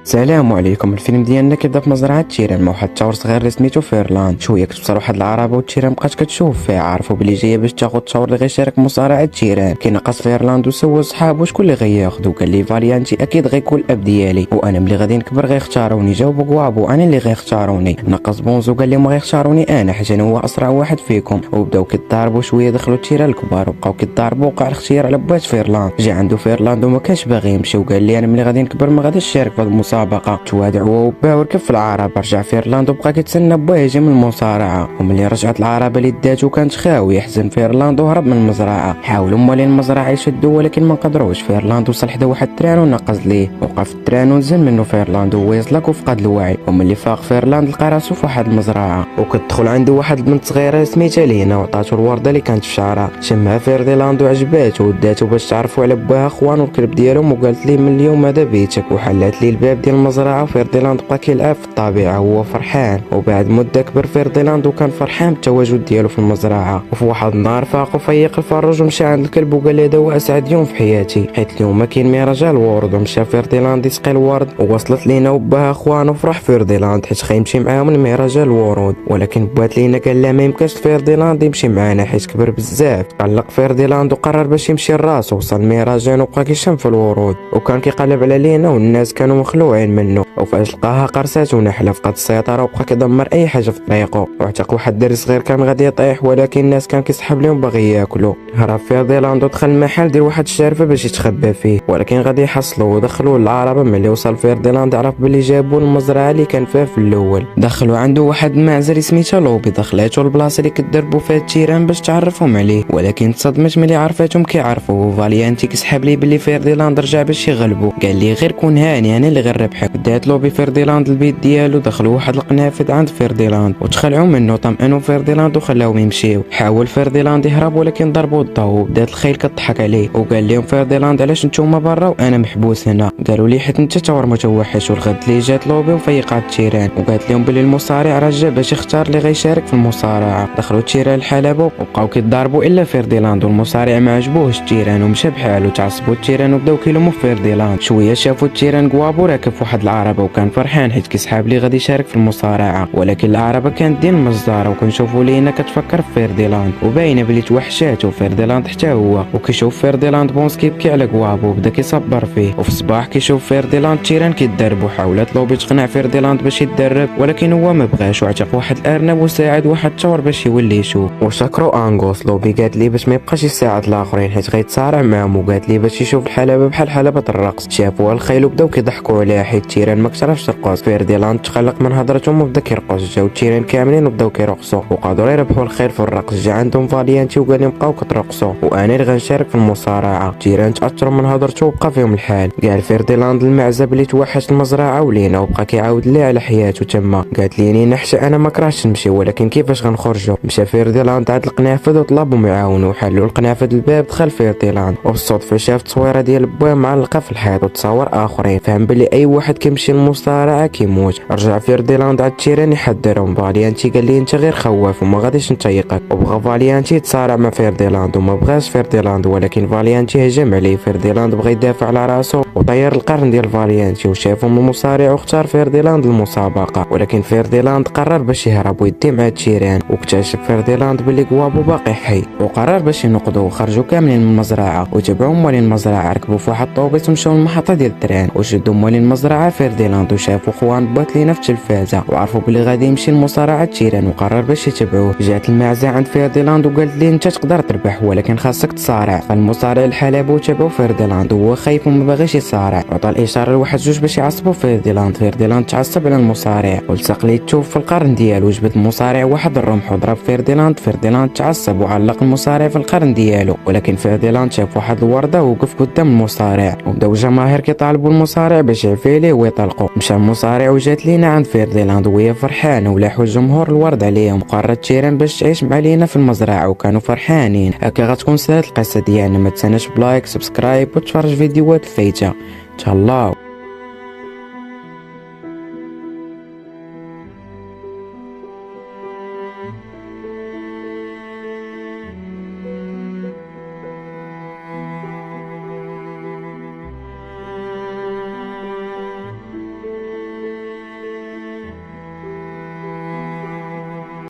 السلام عليكم. الفيلم ديالنا كيبدا في مزرعه تيران مع واحد الثور صغير اللي سميتو فيرلاند. شويه كتوصل واحد العربه وتيران بقات كتشوف فيها، عرفوا بلي جايه باش تاخذ الثور اللي غيشارك مصارعه تيران. كينقص فيرلاند وسول صحابو شكون اللي غياخذو، قال لي فاليانتي اكيد غيكون الاب ديالي، وانا ملي غادي نكبر غيختاروني. جاوبو كوابو انا اللي غيختاروني. نقص بونزو قال لهم غيختاروني انا حيت انا هو اسرع واحد فيكم. وبداو كيتضاربوا شويه، دخلوا تيران الكبار وبقاو كيتضاربوا. وقع الاختيار على بوات فيرلاند. جا عنده فيرلاند وما كانش باغي يمشي، وقال لي انا ملي غادي نكبر ما غاديش نشارك في هذه المسابقه. هو وباه وركب في العربه. رجع فيرلاند وبقى كيتسنى باه يجي من المصارعه. وملي رجعت العربه اللي داتو كانت خاويه، حزن فيرلاند وهرب من المزرعه. حاولوا موالين المزرعه يشدوه ولكن ما قدروش. فيرلاند وصل حدا واحد التران ونقز ليه، وقف التران ونزل منه فيرلاند وهو يزلق وفقد الوعي. وملي فاق فيرلاند لقى راسو في واحد المزرعه، وكتدخل عنده واحد البنت صغيره سميتها لينا، وعطاتو الورده اللي كانت في شعرها. شمها فيرلاند وعجباتو وداتو باش تعرفوا على باها اخوان والكلب ديالهم، وقالت ليه من اليوم هذا بيتك. وحلات ليه الباب ديال المزرعه. فيرديلاند بقى كيلعب في الطبيعه وهو فرحان. وبعد مده كبر فيرديلاند وكان فرحان بالتواجد ديالو في المزرعه. وفي واحد النهار فاق وفيق الفروج ومشى عند الكلب وقال له هذا هو اسعد يوم في حياتي حيت اليوم ما كاين مهرجان الورود. ومشى فيرديلاند يسقي الورد، ووصلت لينا وباها اخوان وفرح فيرديلاند حيت غيمشي معاهم لمهرجان الورود. ولكن بوات لينا قال لا ما يمكنش فيرديلاند يمشي معانا حيت كبر بزاف. قلق فيرديلاند وقرر باش يمشي لراسو. وصل المهرجان وبقى كيشم في الورود وكان كيقلب على لينا، والناس كانوا مخلوعين منه. وفاش لقاها قرصات ونحله فقد السيطره وبقى كيدمر اي حاجه في طريقه. واعتق واحد الدري صغير كان غادي يطيح، ولكن الناس كان كيسحب لهم باغي ياكلو. هرب فيرديلاند ودخل المحل ديال واحد الشارفه باش يتخبى فيه، ولكن غادي يحصلوه ودخلوه للعربه. ملي وصل فيرديلاند عرف بلي جابوه المزرعه اللي كان فيها في الاول. دخلوا عنده واحد المعزه سميتها لوبي، دخلاتو البلاصه اللي كدربوا فيها التيران باش تعرفهم عليه. ولكن تصدمت ملي عرفتهم كيعرفوا. وفاليانتي كيسحب ليه بلي فيرديلاند رجع باش يغلبو. قال لي غير كون هاني انا اللي غنربحك. دات لوبي فيرديلاند البيت ديالو. دخلوا واحد القنافذ عند فيرديلاند وتخلعوا منه. طمئنوا فيرديلاند وخلاوهم يمشيو. حاول فيرديلاند يهرب ولكن ضربوا الضو. بدات الخيل كتضحك عليه وقال لهم فيرديلاند علاش نتوما برا وانا محبوس هنا؟ قالوا لي حيت انت تور متوحش. والغد اللي جات لوبي وفيقات التيران وقالت لهم بلي المصارع رجع باش يختار اللي غيشارك في المصارعه. دخلوا التيران الحلبه وبقاو كيتضاربوا الا فيرديلاند. والمصارع ما عجبوهش التيران ومشى بحالو. تعصبوا التيران وبداو كيلوموا فيرديلاند. شويه شافوا التيران كوابو راكب في واحد العربه وكان فرحان حيت كيسحاب لي غادي يشارك في المصارعه. ولكن العربه كانت ديال المجزره. وكنشوفوا لينا كتفكر في فيرديلاند وباينه بلي توحشاتو فيرديلاند حتى هو. وكيشوف فيرديلاند بونس كيبكي على كوابو وبدا كيصبر فيه. وفي الصباح كيشوف فيرديلاند تيران كيتدربوا. حاولت لوبي تقنع فيرديلاند باش يتدرب ولكن هو ما بغاش. وعتق واحد الارنب وساعد واحد الثور باش يولي يشوف. وشكروا انغوس. لوبي قالت لي باش ما يبقاش يساعد الاخرين حيت غيتصارع معاهم. وقالت لي باش يشوف الحلبه بحال حلبه الرقص. شافوها الخيل وبداو كيضحكوا عليها حيت تيران ما كتعرفش ترقص. فيرديلاند تقلق من هضرتهم وبدا كيرقص. جاو التيران كاملين وبداو كيرقصوا وقادروا يربحوا الخير في الرقص. جا عندهم فاليانتي وقال لهم بقاو كترقصوا وانا اللي غنشارك في المصارعه. التيران تاثروا من هضرته وبقى فيهم الحال. قال فيرديلاند المعزه بلي توحش المزرعه ولينا وبقى كيعاود ليه على حياته تما. قالت لي نحشى انا ما كرهتش نمشي ولكن كيفاش غنخرجوا؟ مشى فيرديلاند عند القنافذ وطلبهم يعاونوا. حلوا القنافذ الباب. دخل فيرديلاند وبالصدفه شاف تصويره ديال باه معلقه في الحيط وتصور اخرين. فهم بلي اي واحد كيمشي للمصارعه كيموت. رجع فيرديلاند عند التيران يحذرهم. فاليانتي قال لي انت غير خواف وما غاديش نطيقك. وبغى فاليانتي يتصارع مع فيرديلاند وما بغاش فيرديلاند ولكن فاليانتي هجم عليه. فيرديلاند بغى يدافع على راسو وطير القرن ديال فاليانتي. وشافهم المصارع واختار فيرديلاند المسابقه. ولكن فيرديلاند قرر باش يهرب ويدي مع التيران. واكتشف فيرديلاند بلي كوابو باقي حي وقرر باش ينقذوه. وخرجوا كاملين من المزرعه وتبعوا موالين المزرعه. ركبوا في واحد الطوبيس ومشاو للمحطه ديال التران وشدوا موالين المزرعه فيرديلاند. وشافوا خوان بوات لينا في التلفازه وعرفوا بلي غادي يمشي لمصارعه التيران وقرر باش يتبعوه. جات المعزه عند فيرديلاند وقالت لي انت تقدر تربح ولكن خاصك تصارع. فالمصارع الحلبه وتبعوا فيرديلاند وهو خايف وما باغيش يصارع. عطى الاشاره لواحد جوج باش يعصبوا فيرديلاند. فيرديلاند تعصب على المصارع والتق ليه التوف في القرن ديالو. جبد المصارع واحد الرمح وضرب فيرديلاند. فيرديلاند تعصب وعلق المصارع في القرن ديالو. ولكن فيرديلاند شاف واحد الورده ووقف قدام المصارع وبداو الجماهير كيطالبوا المصارع باش يعفي ليه ويطلقوا. مشى المصارع وجات لينا عند فيرديلاند وهي فرحانه ولاحوا الجمهور الورد عليهم. قررت تيران باش تعيش مع لينا في المزرعه وكانوا فرحانين. هكا غتكون سالت القصه ديالنا. ما تنساش بلايك سبسكرايب وتفرج فيديوهات الفايته. تهلاو.